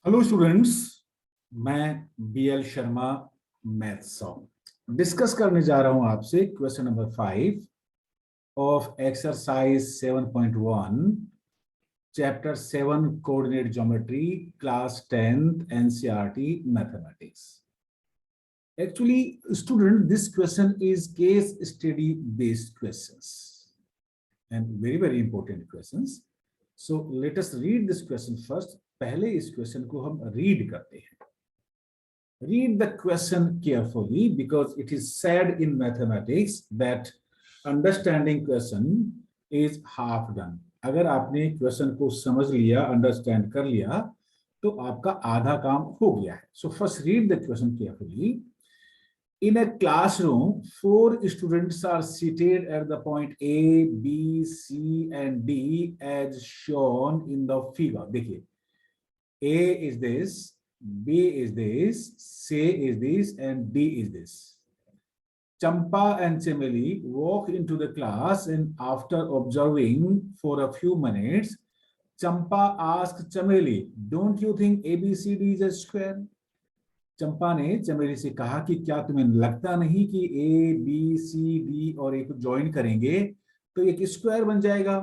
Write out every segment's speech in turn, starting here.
Hello students, मैं BL Sharma maths discuss करने जा रहा हूं आपसे question number 5 of exercise 7.1 chapter 7 coordinate geometry class 10th NCERT mathematics. Actually, student, this question is case study based questions and very important questions. So let us read this question first. पहले इस question को हम read करते हैं. Read the question carefully because it is said in mathematics that understanding question is half done. अगर आपने question को समझ लिया, अंडरस्टैंड कर लिया, तो आपका आधा काम हो गया है. So first read the question carefully. In a classroom, 4 students are seated at the point A, B, C, and D as shown in the figure. देखिए, A is this, B is this, C is this, and D is this. Champa and Chameli walk into the class, and after observing for a few minutes, Champa asked Chameli, "Don't you think ABCD is a square?" चंपा ने चमेली से कहा कि क्या तुम्हें लगता नहीं कि ए बी सी डी और ए को ज्वाइन करेंगे तो एक स्क्वायर बन जाएगा.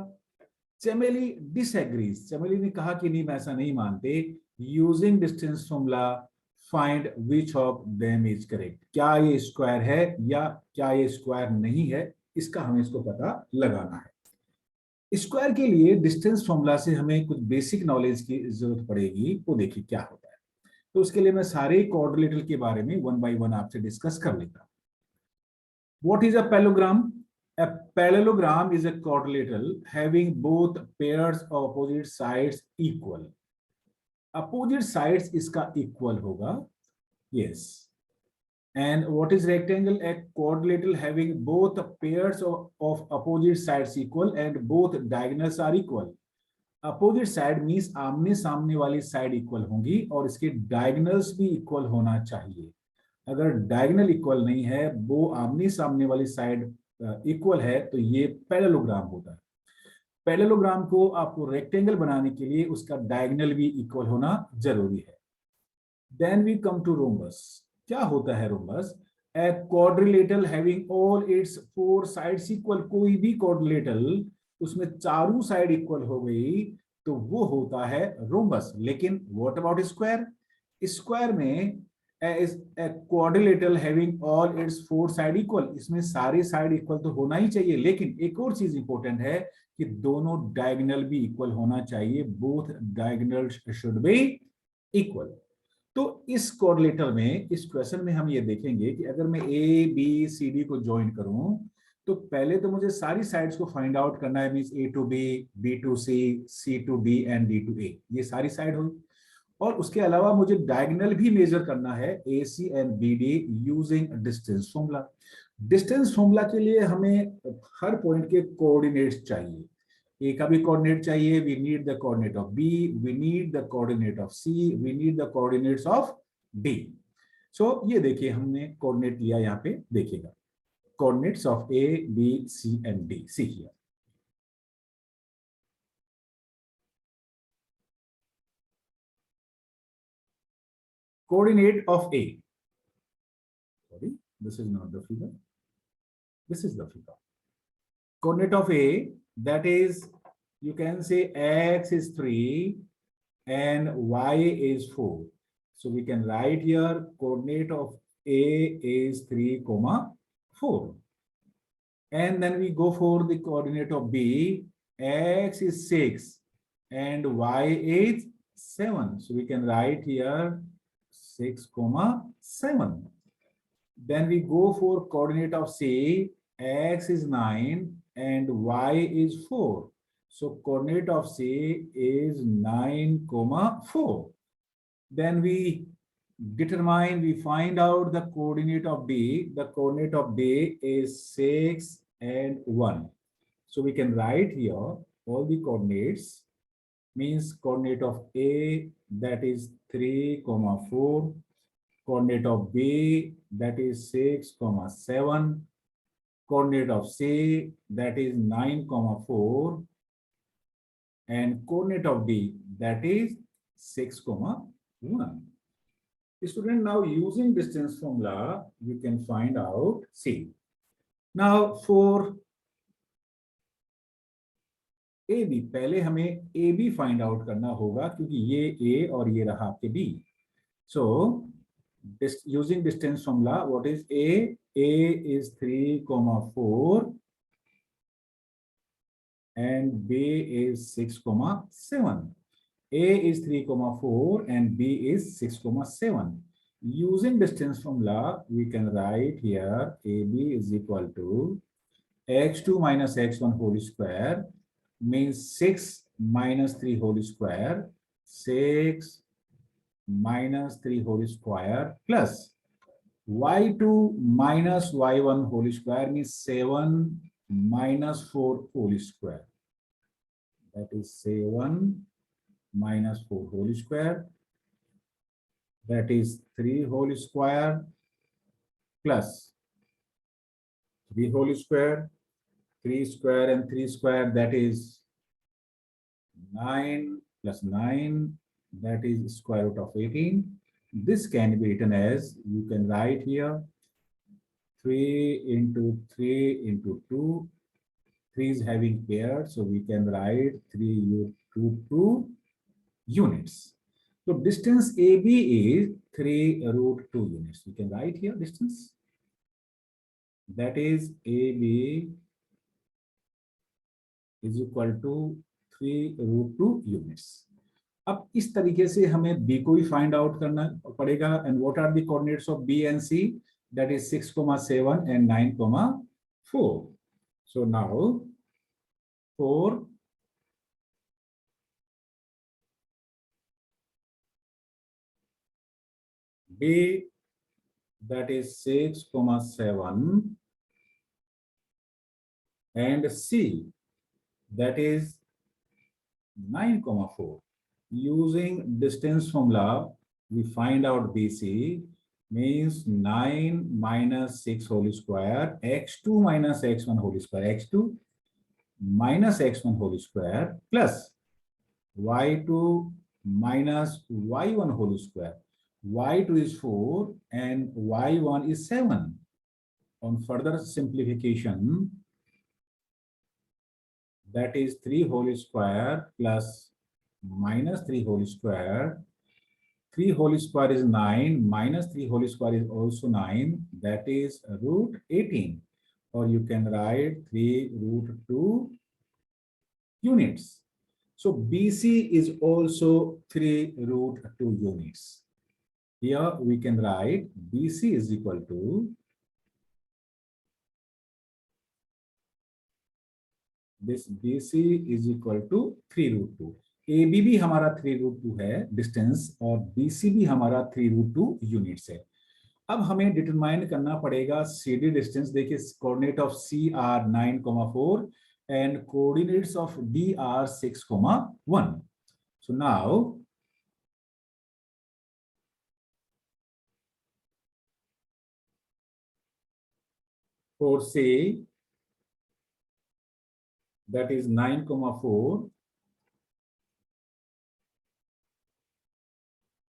चमेली डिसएग्रीज. चमेली ने कहा कि नहीं, मैं ऐसा नहीं मानते. Using distance formula find which of them is correct. क्या ये स्क्वायर है या क्या ये स्क्वायर नहीं है, इसका हमें इसको पता लगाना है. स्क्वायर के लिए डिस्टेंस फॉर्मूला से हमें कुछ बेसिक नॉलेज की जरूरत पड़ेगी. वो देखिए क्या होता है. तो उसके लिए मैं सारे क्वाड्रिलेटरल के बारे में वन बाय वन आपसे डिस्कस कर लेता हूं. What is a parallelogram? A parallelogram is a quadrilateral having both pairs of opposite sides equal. Opposite sides इसका equal होगा. Yes. And what is rectangle? A quadrilateral having both pairs of opposite sides equal and both diagonals are equal. Opposite side means आमने सामने वाली side equal होंगी और इसके diagonals भी equal होना चाहिए. अगर डायगोनल इक्वल नहीं है, वो आमने सामने वाली साइड इक्वल है, तो ये पैरेललोग्राम होता है. पैरेललोग्राम को आपको रेक्टेंगल बनाने के लिए उसका डायगोनल भी इक्वल होना जरूरी है. Then we come to rhombus. क्या होता है rhombus? A quadrilateral having all its 4 sides equal. कोई भी क्वाड्रिलेटरल उसमें चारों साइड इक्वल हो गई तो वो होता है रोम्बस. लेकिन व्हाट अबाउट स्क्वायर? स्क्वायर में quadrilateral having all its 4 side equal. इसमें सारे साइड इक्वल तो होना ही चाहिए, लेकिन एक और चीज इंपॉर्टेंट है कि दोनों डायगोनल भी इक्वल होना चाहिए. Both diagonal should be equal. तो इस क्वाड्रिलेटर में, इस क्वेश्चन में हम ये देखेंगे कि अगर मैं ए बी सी डी को ज्वाइन करूं तो पहले तो मुझे सारी साइड्स को फाइंड आउट करना है. Means A to B, B to C, C to D and D to A. ये सारी साइड होगी. और उसके अलावा मुझे डायगोनल भी मेजर करना है, A C and B D, using distance formula. Distance formula के लिए हमें हर पॉइंट के कोऑर्डिनेट्स चाहिए. ए का भी कोऑर्डिनेट चाहिए. We need the coordinate of B, we need the coordinate of C, we need the coordinates of D. So ये देखिए, हमने कोऑर्डिनेट लिया. यहाँ पे देखिएगा, coordinates of A, B, C, and D. See here. Coordinate of A. Sorry, this is not the figure. This is the figure. Coordinate of A, that is, you can say X is 3 and Y is 4. So we can write here coordinate of A is 3, 4. And then we go for the coordinate of B. X is 6 and Y is 7. So we can write here 6, 7. Then we go for coordinate of C. X is 9 and Y is 4. So coordinate of C is 9, 4. Then we determine, we find out the coordinate of D. The coordinate of D is 6 and 1. So we can write here all the coordinates. Means coordinate of A, that is 3, 4. Coordinate of B, that is 6, 7. Coordinate of C, that is 9, 4. And coordinate of D, that is 6, 1. Student, now using distance formula, you can find out C. Now for AB, पहले हमें AB find out करना होगा क्योंकि ये A और ये रहा आपके B. So using distance formula, what is A? A is 3,4 and B is 6,7. A is 3,4 and B is 6,7. Using distance formula, we can write here AB is equal to x2 minus x1 whole square means 6 minus 3 whole square, 6 minus 3 whole square plus y2 minus y1 whole square means 7 minus 4 whole square. That is 7 minus 4 whole square. That is 3 whole square plus 3 whole square, 3 square and 3 square, that is 9 plus 9, that is square root of 18. This can be written as, you can write here 3 into 3 into 2. 3 is having pair, so we can write 3 to 2 units. So distance AB is 3 root 2 units. We can write here distance. That is AB is equal to 3 root 2 units. अब इस तरीके से हमें B को भी find out करना पड़ेगा. And what are the coordinates of B and C? That is 6,7 and 9,4. So now for B, that is 6,7 and C, that is 9,4. Using distance formula, we find out BC means 9 minus 6 whole square, x2 minus x1 whole square, x2 minus x1 whole square plus y2 minus y1 whole square. Y2 is 4 and y1 is 7. On further simplification, that is 3 whole square plus minus 3 whole square. 3 whole square is 9, minus 3 whole square is also 9, that is root 18. Or you can write 3 root 2 units. So BC is also 3 root 2 units. Here we can write BC is equal to this, BC is equal to 3 root 2. AB भी हमारा 3 root 2 है distance और BC भी हमारा 3 root 2 units है. अब हमें determine करना पड़ेगा CD डिस्टेंस. देखिए coordinate of C are 9,4 and coordinates of D are 6,1. So now for C, that is 9,4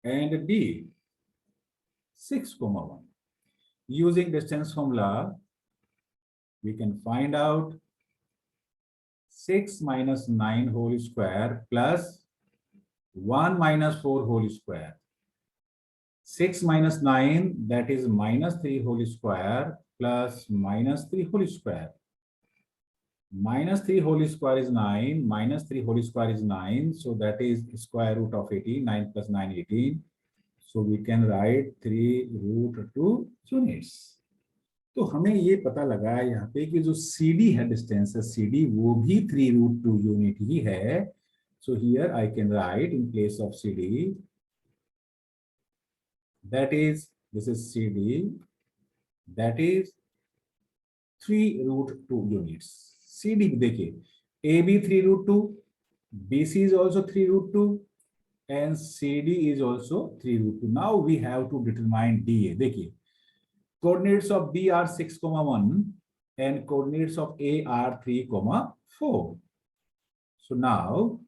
and D 6,1. Using distance formula, we can find out 6 minus 9 whole square plus 1 minus 4 whole square. 6 minus 9, that is minus 3 whole square plus minus 3 whole square. Minus 3 whole square is 9, minus 3 whole square is 9, so that is square root of 18, 9 plus 9, 18. So we can write 3 root 2 units. तो हमें ये पता लगा यहाँ पे कि जो CD है डिस्टेंस है CD वो भी 3 root 2 यूनिट ही है. So here I can write in place of CD, that is, this is CD, that is 3 root 2 units. CD देखिए AB 3 root 2, BC is also 3 root 2 and CD is also 3 root 2. Now we have to determine DA. देखिए coordinates of B are 6,1 and coordinates of A are 3,4. So now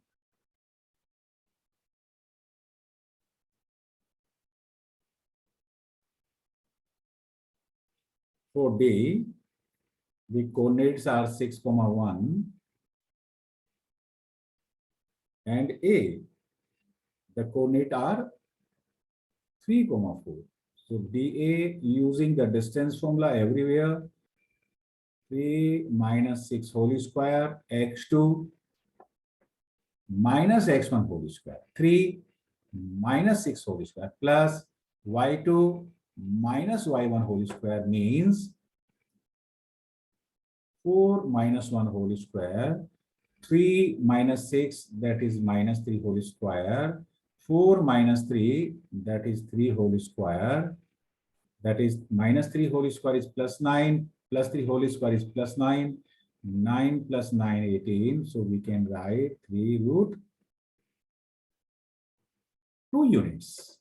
For D, the coordinates are 6, 1, and A, the coordinate are 3, 4. So DA, using the distance formula everywhere, 3 minus 6 whole square, x2 minus x1 whole square, 3 minus 6 whole square, plus y2 minus y1 whole square means 4 minus 1 whole square, 3 minus 6, that is minus 3 whole square, 4 minus 3, that is 3 whole square, that is minus 3 whole square is plus 9, plus 3 whole square is plus 9, 9 plus 9, 18. So we can write 3 root 2 units.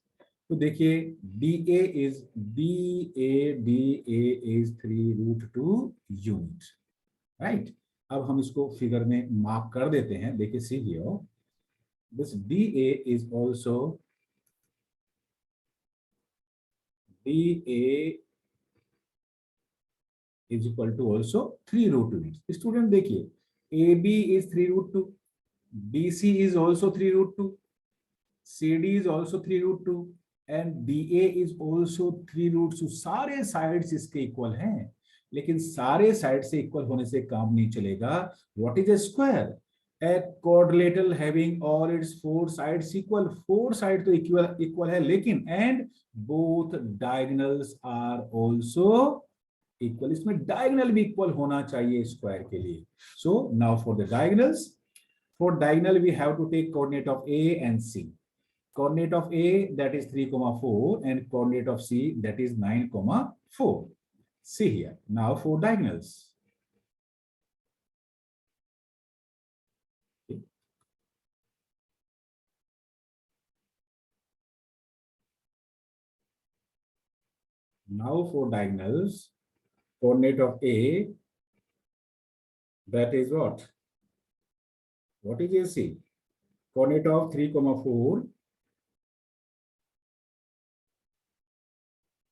तो देखिए DA is 3 root 2 unit, right? अब हम इसको figure में mark कर देते हैं. देखिए see here, this DA is also DA is equal to also 3 root 2 units. Student देखिए AB is 3 root 2, BC is also 3 root 2, CD is also 3 root 2 and DA is also 3 root 2. सारे sides इसके equal हैं, लेकिन सारे side से equal होने से काम नहीं चलेगा. What is a square? A quadrilateral having all its 4 sides equal. 4 side तो इक्वल है, लेकिन and both diagonals are also equal. इसमें diagonal भी इक्वल होना चाहिए स्क्वायर के लिए. So now for the diagonals, for diagonal we have to take coordinate of A and C. Coordinate of A, that is 3, 4, and coordinate of C, that is 9, 4. See here. Now for diagonals. Okay. Now for diagonals, coordinate of A, that is what? What is AC? Coordinate of 3, 4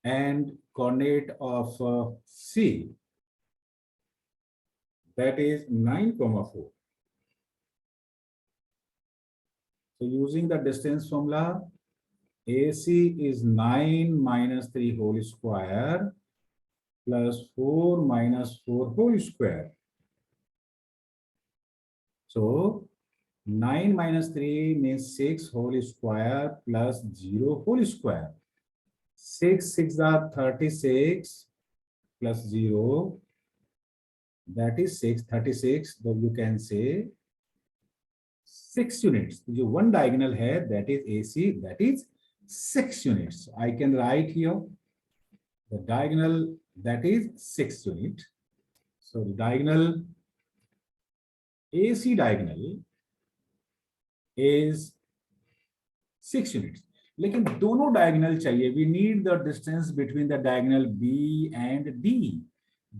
and coordinate of C, that is 9, 4. So using the distance formula, AC is 9 minus 3 whole square plus 4 minus 4 whole square. So 9 minus 3 means 6 whole square plus 0 whole square. 6 6 are 36 plus 0, that is 6. 36, though you can say 6 units. जो one diagonal है, that is AC, that is 6 units. I can write here the diagonal, that is 6 unit. So the diagonal, AC diagonal is 6 units. लेकिन दोनों diagonal चाहिए. We need the distance between the diagonal B and D.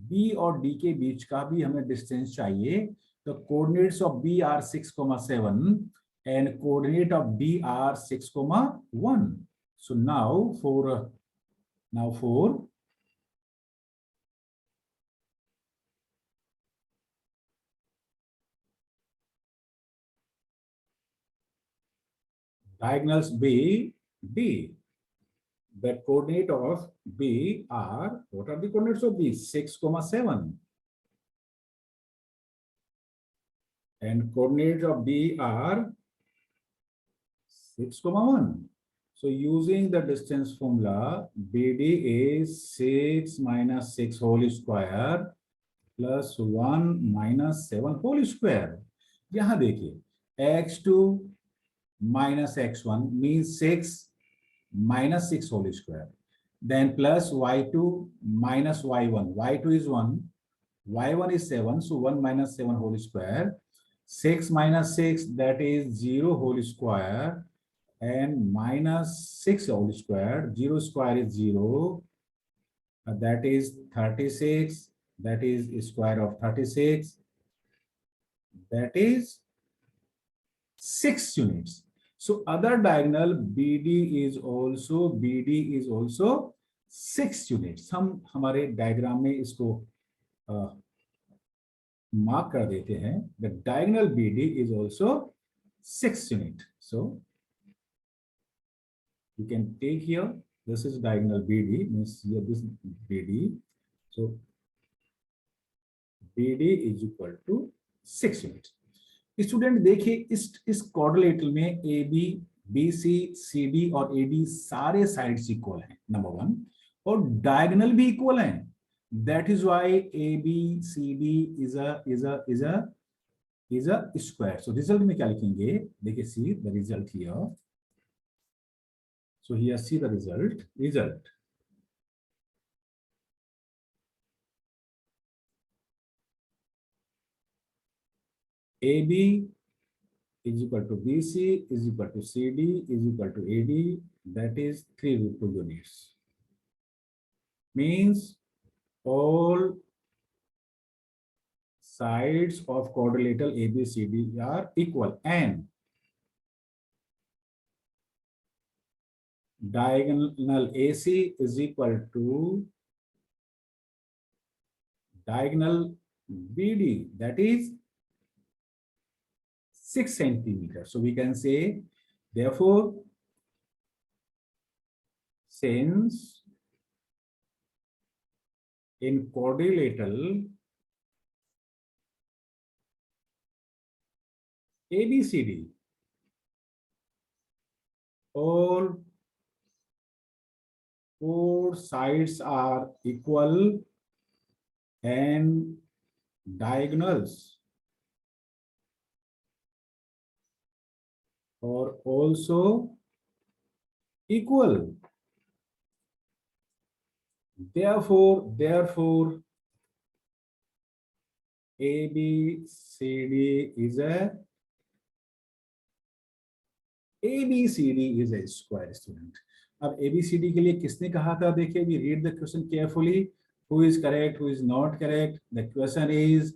B और D के बीच का भी हमें distance चाहिए. The coordinates of B are 6, 7 and coordinate of D are 6, 1. So now for diagonals B, D, the coordinate of B are, what are the coordinates of B? 6, 7. And coordinates of D are 6, 1. So using the distance formula, BD is 6 minus 6 whole square plus 1 minus 7 whole square. यहाँ देखिए, x2 minus x1 means 6 minus 6 whole square. Then plus y2 minus y1. y2 is 1, y1 is 7, so 1 minus 7 whole square. 6 minus 6, that is 0 whole square, and minus 6 whole square. 0 square is 0, that is 36, that is square of 36, that is 6 units. So other diagonal BD is also 6 units. हम हमारे diagram में इसको mark कर देते हैं। The diagonal BD is also 6 unit. So you can take here, this is diagonal BD, means here this BD, so BD is equal to 6 unit. Student देखिए इस quadrilateral में AB, BC, CD और AD सारे sides equal हैं, number 1, और diagonal भी equal हैं। That is why ABCD is a square. So result में क्या लिखेंगे, देखिए see the result here. So here see the result. AB is equal to BC is equal to CD is equal to AD, that is 3√2 units. Means all sides of quadrilateral ABCD are equal and diagonal AC is equal to diagonal BD, that is 6 centimeters. So we can say, therefore, since in quadrilateral ABCD, all 4 sides are equal and diagonals are also equal. Therefore, ABCD is a square, student. अब ABCD के लिए किसने कहा था, देखिए we read the question carefully. Who is correct, who is not correct? The question is,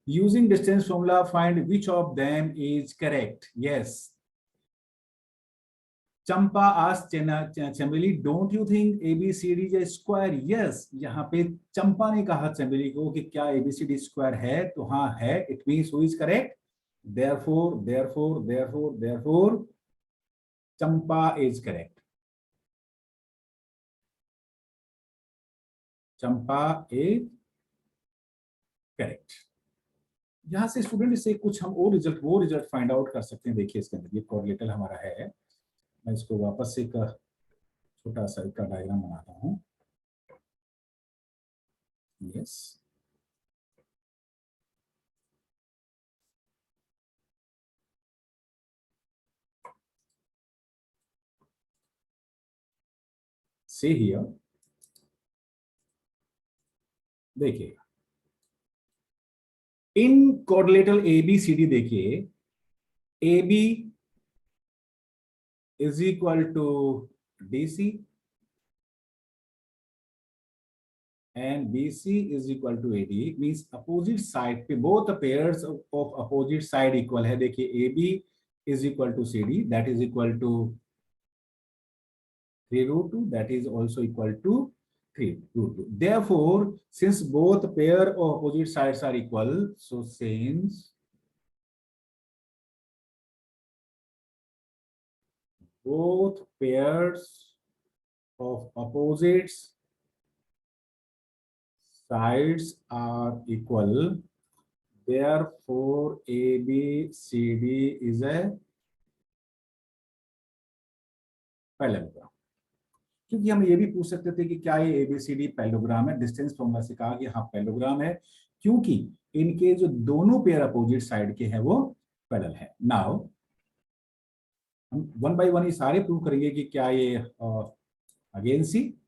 using distance formula, find which of them is correct. Yes. Champa asked Chameli, don't you think ABCD is a square? Yes. यहाँ पे चंपा ने कहा चमेली को कि क्या ABCD square है, तो हाँ है. It means who is correct? Therefore, Champa is correct. Champa is correct. यहाँ से स्टूडेंट से कुछ हम और रिजल्ट फाइंड आउट कर सकते हैं। देखिए इसके अंदर ये कोरिलेटर हमारा है। मैं इसको वापस से एक छोटा सा का डायग्राम बनाता हूँ। यस, see here, देखिए इन कोरिलेटर ABCD देखिए, AB is equal to DC and BC is equal to AD, means opposite side पे both pairs of opposite side equal है। देखिए AB is equal to CD, that is equal to 3√2, that is also equal to 3√2. Therefore, since both pair of opposite sides are equal, so since both pairs of opposite sides are equal, therefore ABCD is a parallelogram. क्योंकि हम ये भी पूछ सकते थे कि क्या ये ABCD पैरेललोग्राम है, डिस्टेंस फॉर्मूला से कहा कि हाँ पैरेललोग्राम है, क्योंकि इनके जो दोनों पेयर अपोजिट साइड के हैं वो पैरेलल है। नाउ हम 1 by 1 ये सारे प्रूव करेंगे कि क्या ये again C,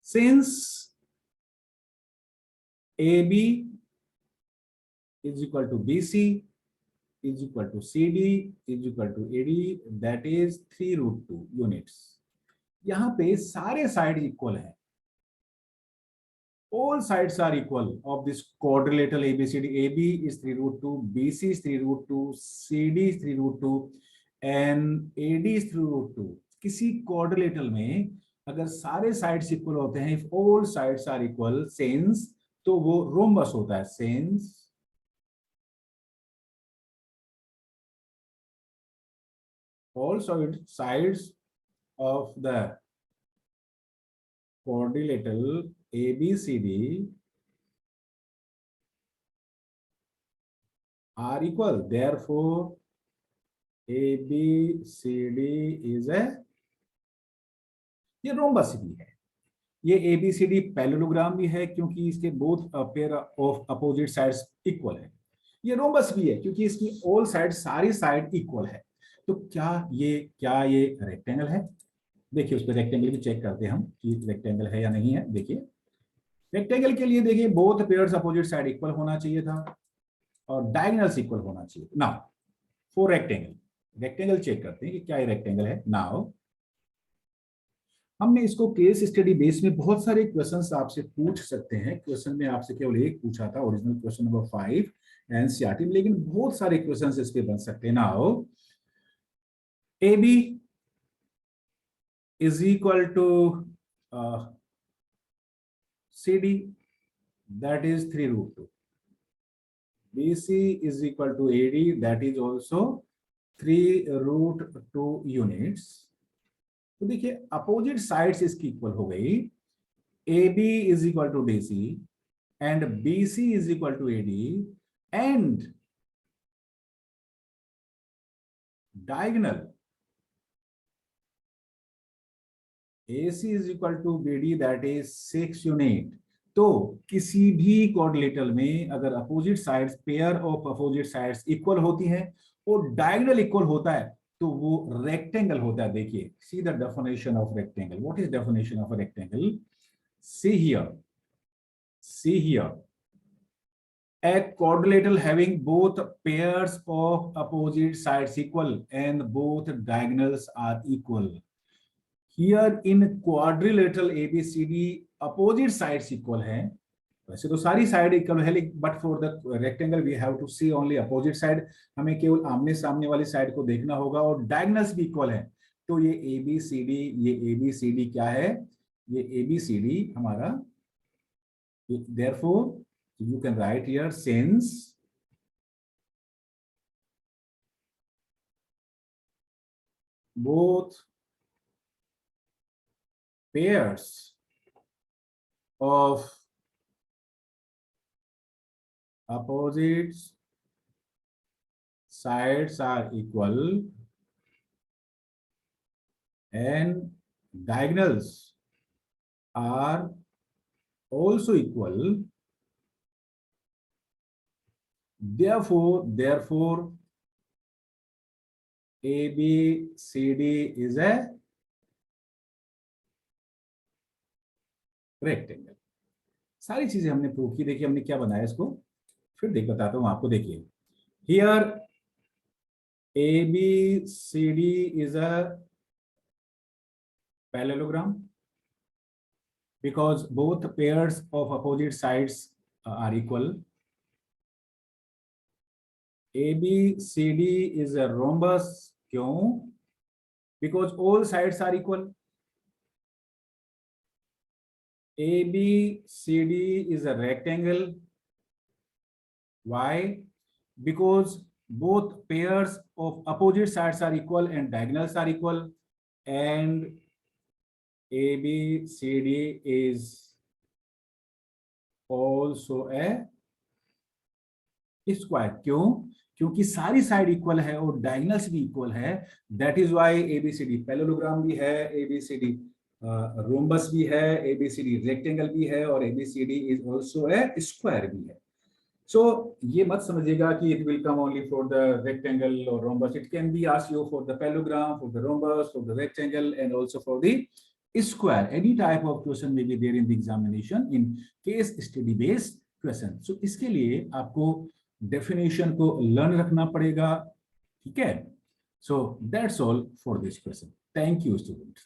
since AB is equal to BC is equal to CD is equal to AD, that is 3√2 units. यहाँ पे सारे साइड इक्वल हैं, all sides are equal of this quadrilateral ABCD. AB is 3√2, BC is 3√2, CD is 3√2 and AD is 3√2. किसी quadrilateral में अगर सारे sides equal होते हैं, if all sides are equal since, तो वो रोम्बस होता है, since all sides of the quadrilateral ABCD are equal. Therefore, ABCD is a, ये रोम्बस भी है, ये ABCD पैरेललोग्राम भी है क्योंकि इसके both pair of opposite sides equal है। ये रोम्बस भी है क्योंकि इसकी ऑल साइड, सारी साइड इक्वल है। तो क्या ये रेक्टेंगल है? देखिए, उस पर रेक्टेंगल भी चेक करते हैं हम कि रेक्टेंगल है या नहीं है। देखिए, रेक्टेंगल के लिए देखिए both pairs opposite side equal होना चाहिए था और डायगोनल्स इक्वल होना चाहिए। नाउ फॉर रेक्टेंगल चेक करते हैं कि क्या ये रेक्टेंगल है। नाउ हमने इसको केस स्टडी बेस में बहुत सारे क्वेश्चंस आपसे पूछ सकते हैं। क्वेश्चन में आपसे केवल एक पूछा था, ओरिजिनल क्वेश्चन नंबर 5 एनसीईआरटी में, लेकिन बहुत सारे क्वेश्चंस इस पे बन सकते हैं। Now AB is equal to CD, that is 3√2. BC is equal to AD, that is also 3√2 units. तो देखिए अपोजिट साइड्स इसकी इक्वल हो गई। AB is equal to DC and BC is equal to AD and diagonal AC is equal to BD, that is 6 unit. तो किसी भी quadrilateral में अगर opposite sides, pair of opposite sides equal होती हैं और डायगोनल इक्वल होता है तो वो रेक्टेंगल होता है। देखिए, see the definition of rectangle. What is definition of rectangle? See here a quadrilateral having both pairs of opposite sides equal and both diagonals are equal. Here in quadrilateral ABCD opposite sides equal है। वैसे तो सारी side equal है, but for the rectangle we have to see only opposite side. हमें केवल आमने सामने वाली साइड को देखना होगा और डायगोनल्स भी इक्वल है। तो ये ABCD क्या है? ये ABCD हमारा, therefore you can write here since both pairs of opposite sides are equal and diagonals are also equal. Therefore ABCD is a rectangle. सारी चीजें हमने प्रूव की। देखिए हमने क्या बनाया इसको, फिर बताता हूं आपको। देखिए, here ABCD is a parallelogram because both pairs of opposite sides are equal. ABCD is a rhombus. क्यों? Because all sides are equal. ABCD is a rectangle. Why? Because both pairs of opposite sides are equal and diagonals are equal, and ABCD is also a square. क्यों? क्योंकि सारी side equal है और diagonals भी equal है। That is why ABCD parallelogram भी है, ABCD rhombus भी है, ABCD रेक्टेंगल भी है और ABCD is also a square भी है। सो ये मत समझिएगा कि it will come only for the rectangle और rhombus. It can be asked you for the parallelogram, for the rhombus, for the rectangle and also for the square. Any type of question may be there in the examination in case study based question. So इसके लिए आपको definition को learn रखना पड़ेगा। ठीक है? So that's all for this question. Thank you student.